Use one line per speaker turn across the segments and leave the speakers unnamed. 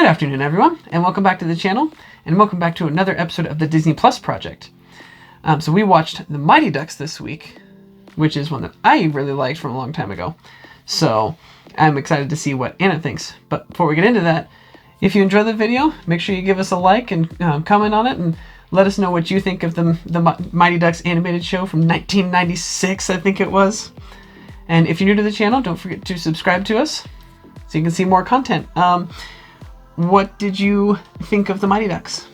Good afternoon, everyone, and welcome back to the channel, and welcome back to another episode of the Disney Plus Project. So we watched The Mighty Ducks this week, which is one that I really liked from a long time ago. So I'm excited to see what Anna thinks. But before we get into that, if you enjoyed the video, make sure you give us a like and comment on it, and let us know what you think of the Mighty Ducks animated show from 1996, I think it was. And if you're new to the channel, don't forget to subscribe to us so you can see more content. What did you think of the Mighty Ducks?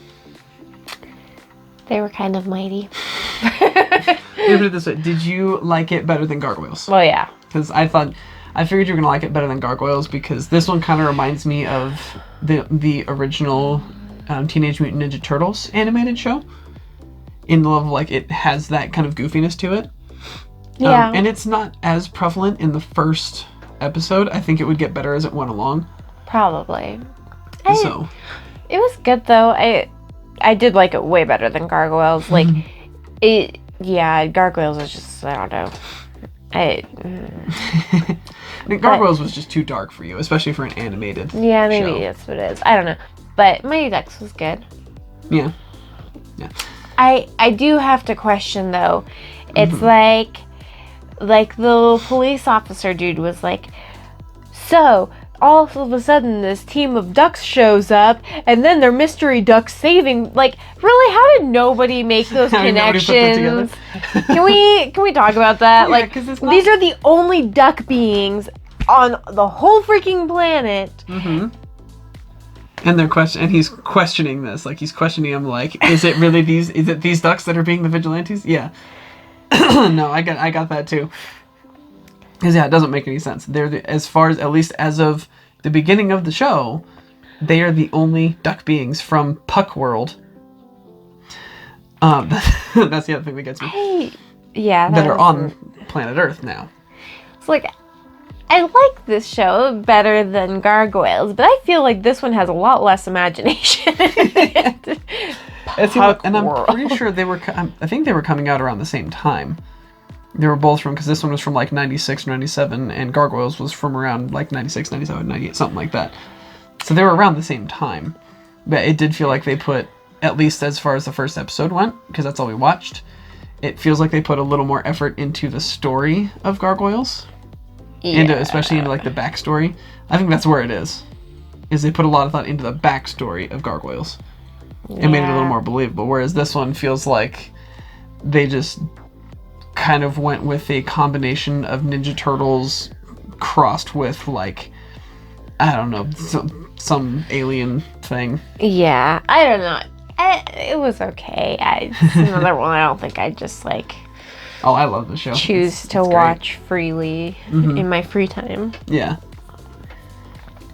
They were kind of mighty.
Put it this way, did you like it better than Gargoyles?
Well, yeah.
Because I figured you were going to like it better than Gargoyles, because this one kind of reminds me of the original Teenage Mutant Ninja Turtles animated show. In the level, like, it has that kind of goofiness to it.
Yeah.
And it's not as prevalent in the first episode. I think it would get better as it went along.
Probably.
It
was good, though. I did like it way better than Gargoyles. Like, Gargoyles is just, I don't know.
I think Gargoyles was just too dark for you, especially for an animated
Yeah, maybe
show.
that's what it is. I don't know. But Mighty Ducks was good.
Yeah.
I do have to question, though. It's like the police officer dude was like, so all of a sudden this team of ducks shows up, and then they're mystery ducks saving. Like, really, how did nobody make those connections? Can we talk about that?
Yeah, 'cause it's not...
These are the only duck beings on the whole freaking planet.
Mm-hmm. And he's questioning this. Like, he's questioning him, like, is it really these ducks that are being the vigilantes? Yeah. No, I got that too. Because, yeah, it doesn't make any sense. They're at least as of the beginning of the show, they are the only duck beings from Puck World. That's the other thing that gets me. That are on planet Earth now.
It's like, I like this show better than Gargoyles, but I feel like this one has a lot less imagination.
And I'm pretty sure I think they were coming out around the same time. They were both because this one was from like 96, 97, and Gargoyles was from around like 96, 97, 98, something like that. So they were around the same time. But it did feel like they put, at least as far as the first episode went, because that's all we watched, it feels like they put a little more effort into the story of Gargoyles.
Yeah.
Especially into like the backstory. I think that's where it is they put a lot of thought into the backstory of Gargoyles. It made it a little more believable, whereas this one feels like they just kind of went with a combination of Ninja Turtles crossed with, like, I don't know, some alien thing.
Yeah, I don't know. It was okay. It's another one I don't think I just, like...
Oh, I love the show.
Choose to watch freely in my free time.
Yeah.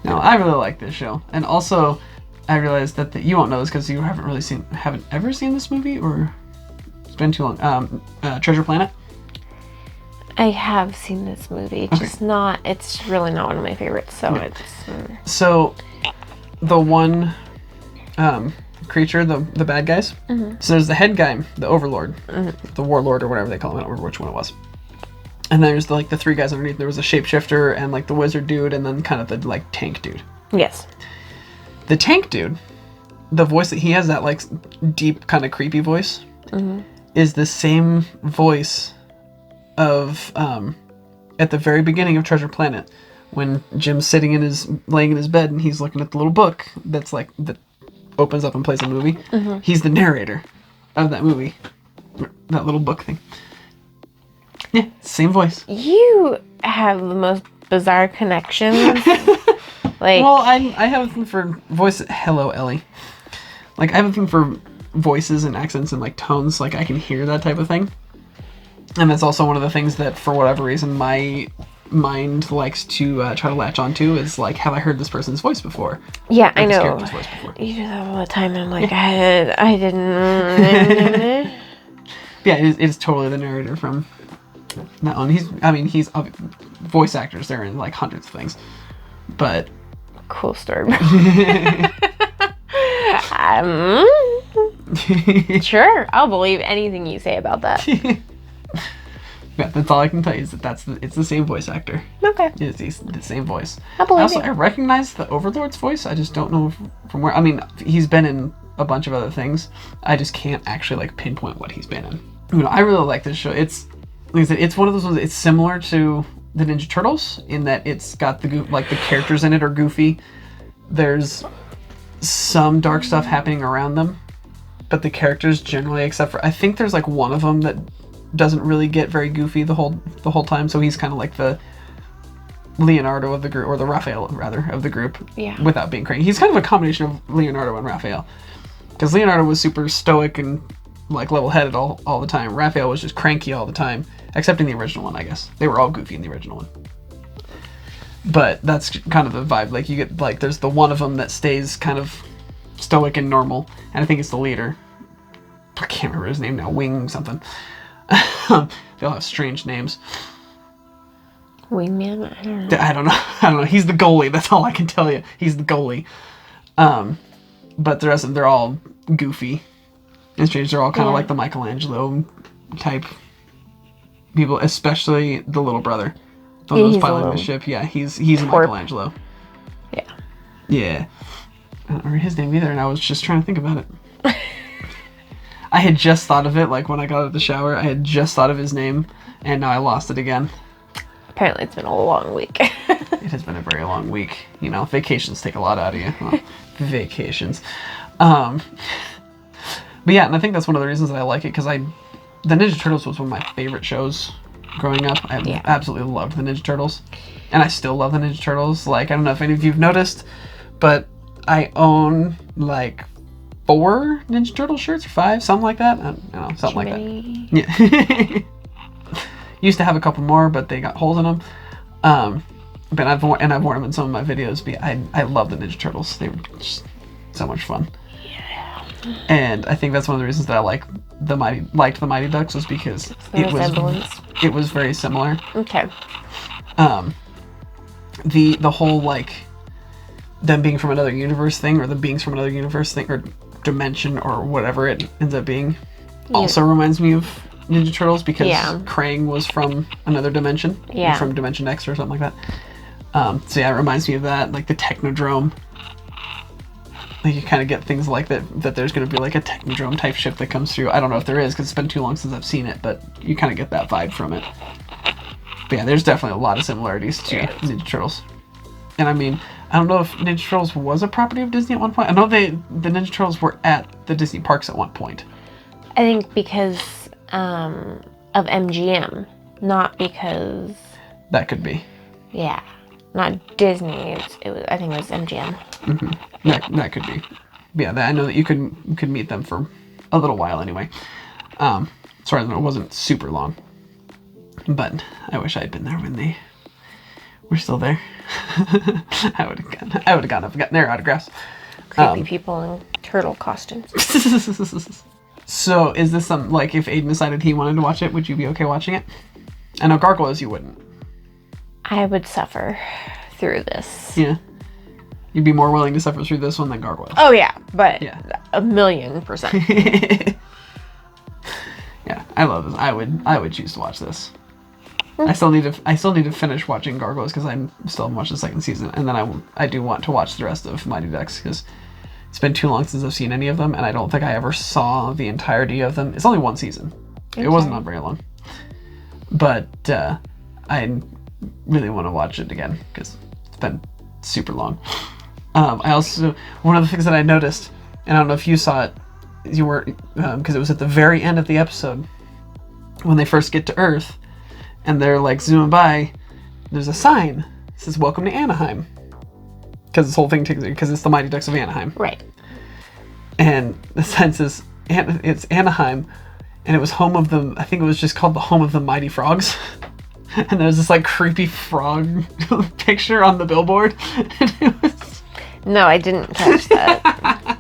No, I really like this show. And also, I realized that you won't know this because you haven't ever seen this movie, or it's been too long. Treasure Planet?
I have seen this movie, just not, it's really not one of my favorites, so it's...
So, the one creature, the bad guys, so there's the head guy, the overlord, the warlord, or whatever they call him, I don't remember which one it was. And there's the three guys underneath. There was a shapeshifter, and like the wizard dude, and then kind of the like tank dude.
Yes.
The tank dude, the voice that he has, that like deep kind of creepy voice, is the same voice of at the very beginning of Treasure Planet, when Jim's laying in his bed and he's looking at the little book that opens up and plays a movie. He's the narrator of that movie, that little book thing. Yeah, same voice.
You have the most bizarre connections.
Well, I have a thing for voice. Hello, Ellie. Like, I have a thing for voices and accents and like tones. Like, I can hear that type of thing. And that's also one of the things that, for whatever reason, my mind likes to try to latch onto, is like, have I heard this person's voice before?
Yeah,
like
I know.
Character's voice before.
You do that all the time, and I'm like, I didn't.
Yeah, it is totally the narrator from that one. He's voice actors. They're in like hundreds of things, but
cool story. Sure, I'll believe anything you say about that.
Yeah, that's all I can tell you is that it's the same voice actor.
Okay.
It's the same voice.
I believe
I recognize the Overlord's voice. I just don't know from where. I mean, he's been in a bunch of other things. I just can't actually like pinpoint what he's been in. You know, I really like this show. It's like I said, it's one of those ones. It's similar to the Ninja Turtles in that it's got the characters in it are goofy. There's some dark stuff happening around them, but the characters generally, except for I think there's like one of them that doesn't really get very goofy the whole time. So he's kind of like the Leonardo of the group, or the Raphael rather of the group.
Yeah.
Without being cranky, he's kind of a combination of Leonardo and Raphael, because Leonardo was super stoic and like level-headed all the time. Raphael was just cranky all the time, except in the original one, I guess. They were all goofy in the original one. But that's kind of the vibe. Like you get like there's the one of them that stays kind of stoic and normal, and I think it's the leader. I can't remember his name now. Wing something. They all have strange names.
Wingman? I don't know.
I don't know. He's the goalie. That's all I can tell you. He's the goalie. But the rest of them, they're all goofy and strange. They're all kind of like the Michelangelo type people, especially the little brother. The one who's piloting the ship. Yeah, he's a Michelangelo.
Yeah.
Yeah. I don't remember his name either, and I was just trying to think about it. I had just thought of it, like when I got out of the shower, I had just thought of his name, and now I lost it again.
Apparently it's been a long week.
It has been a very long week. You know, vacations take a lot out of you. Well, vacations. But yeah, and I think that's one of the reasons that I like it, because the Ninja Turtles was one of my favorite shows growing up. I absolutely loved the Ninja Turtles. And I still love the Ninja Turtles. Like, I don't know if any of you've noticed, but I own, like, 4 Ninja Turtle shirts, or 5, something like that. I don't know, something like that. Yeah. Used to have a couple more, but they got holes in them. But I've worn them in some of my videos. But I love the Ninja Turtles. They were just so much fun. Yeah. And I think that's one of the reasons that I liked the Mighty Ducks, was because it was very similar.
Okay.
The whole like them being from another universe thing, or the beings from another universe thing, or dimension, or whatever it ends up being, also reminds me of Ninja Turtles, because Krang was from another dimension, from Dimension X or something like that. So yeah, it reminds me of that, like the Technodrome. Like you kind of get things like that there's going to be like a Technodrome type ship that comes through. I don't know if there is, because it's been too long since I've seen it, but you kind of get that vibe from it. But yeah, there's definitely a lot of similarities to Ninja Turtles. And I mean, I don't know if Ninja Turtles was a property of Disney at one point. I know the Ninja Turtles were at the Disney parks at one point.
I think because of MGM, not because...
That could be.
Yeah. Not Disney. I think it was MGM.
Mm-hmm. That could be. Yeah, I know that you could meet them for a little while anyway. Sorry, it wasn't super long. But I wish I had been there when they were still there. I would have gone up and gotten their autographs.
Creepy people in turtle costumes.
So, is this something, like, if Aiden decided he wanted to watch it, would you be okay watching it? I know Gargoyles you wouldn't.
I would suffer through this.
Yeah. You'd be more willing to suffer through this one than Gargoyles.
Oh, yeah. But 1,000,000%.
Yeah, I love this. I would choose to watch this. I still need to finish watching Gargoyles, because I still haven't watched the second season, and then I do want to watch the rest of Mighty Ducks, because it's been too long since I've seen any of them, and I don't think I ever saw the entirety of them. It's only one season. Okay. It wasn't on very long. But I really want to watch it again, because it's been super long. I also, one of the things that I noticed, and I don't know if you saw it, you were, because it was at the very end of the episode, when they first get to Earth, and they're like zooming by, there's a sign that says "Welcome to Anaheim," because this whole thing because it's the Mighty Ducks of Anaheim.
Right.
And the sign says it's Anaheim, and it was home of the, I think it was just called the home of the Mighty Frogs. And there's this like creepy frog picture on the billboard. And it was...
No, I didn't catch that.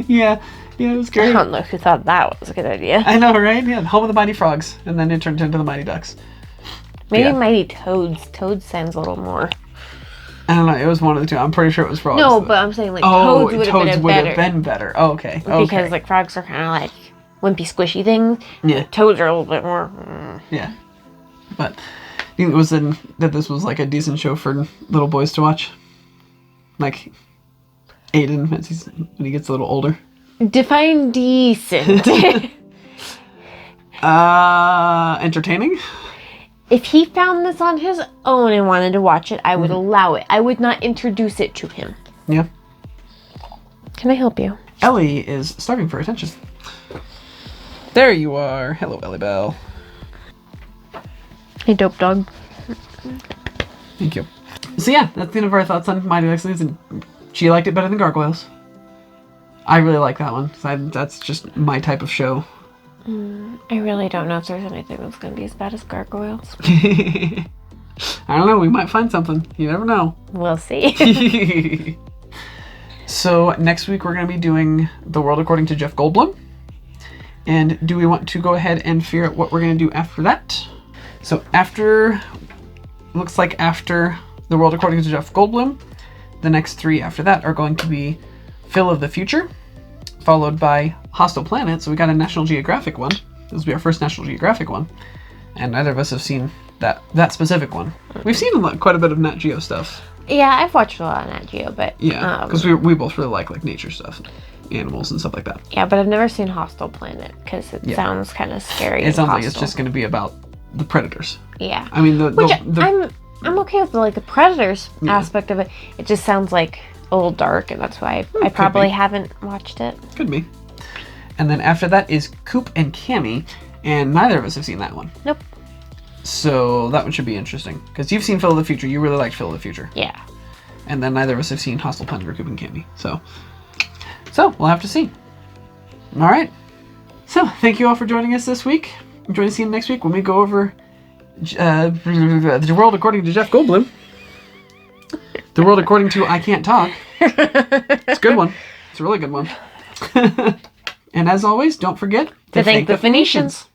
Yeah, it was great.
I don't know who thought that was a good idea.
I know, right? Yeah, home of the Mighty Frogs, and then it turned into the Mighty Ducks.
Maybe Mighty Toads. Toads sounds a little more.
I don't know. It was one of the two. I'm pretty sure it was frogs.
No, but I'm saying like Toads would have been better.
Oh, okay.
Because like frogs are kind of like wimpy, squishy things.
Yeah.
Toads are a little bit more.
Yeah. But you think it was that this was like a decent show for little boys to watch? Like Aiden when he gets a little older.
Define decent.
Entertaining?
If he found this on his own and wanted to watch it, I would allow it. I would not introduce it to him.
Yeah.
Can I help you?
Ellie is starving for attention. There you are. Hello, Ellie Bell.
Hey, dope dog.
Thank you. So yeah, that's the end of our thoughts on Mighty Ducks and she liked it better than Gargoyles. I really like that one. That's just my type of show.
I really don't know if there's anything that's going to be as bad as Gargoyles.
I don't know. We might find something. You never know.
We'll see.
So next week we're going to be doing The World According to Jeff Goldblum. And do we want to go ahead and figure out what we're going to do after that? So looks like after The World According to Jeff Goldblum, the next 3 after that are going to be Phil of the Future, followed by Hostile Planet. So we got a National Geographic one. This will be our first National Geographic one. And neither of us have seen that specific one. We've seen quite a bit of Nat Geo stuff.
Yeah, I've watched a lot of Nat Geo, but...
Yeah, because we both really like nature stuff. Animals and stuff like that.
Yeah, but I've never seen Hostile Planet, because it sounds kind of scary.
It sounds like it's just going to be about the predators.
Yeah.
I mean,
I'm okay with the predators aspect of it. It just sounds like a little dark, and that's why I probably haven't watched it.
Could be. And then after that is Coop and Cammy, and neither of us have seen that one.
Nope.
So that one should be interesting, because you've seen Phil of the Future. You really liked Phil of the Future.
Yeah.
And then neither of us have seen Hostile Planet or Coop and Cammy. So we'll have to see. All right. So thank you all for joining us this week. Join us again next week when we go over The World According to Jeff Goldblum. The World According to I Can't Talk. It's a good one. It's a really good one. And as always, don't forget
to thank the Phoenicians.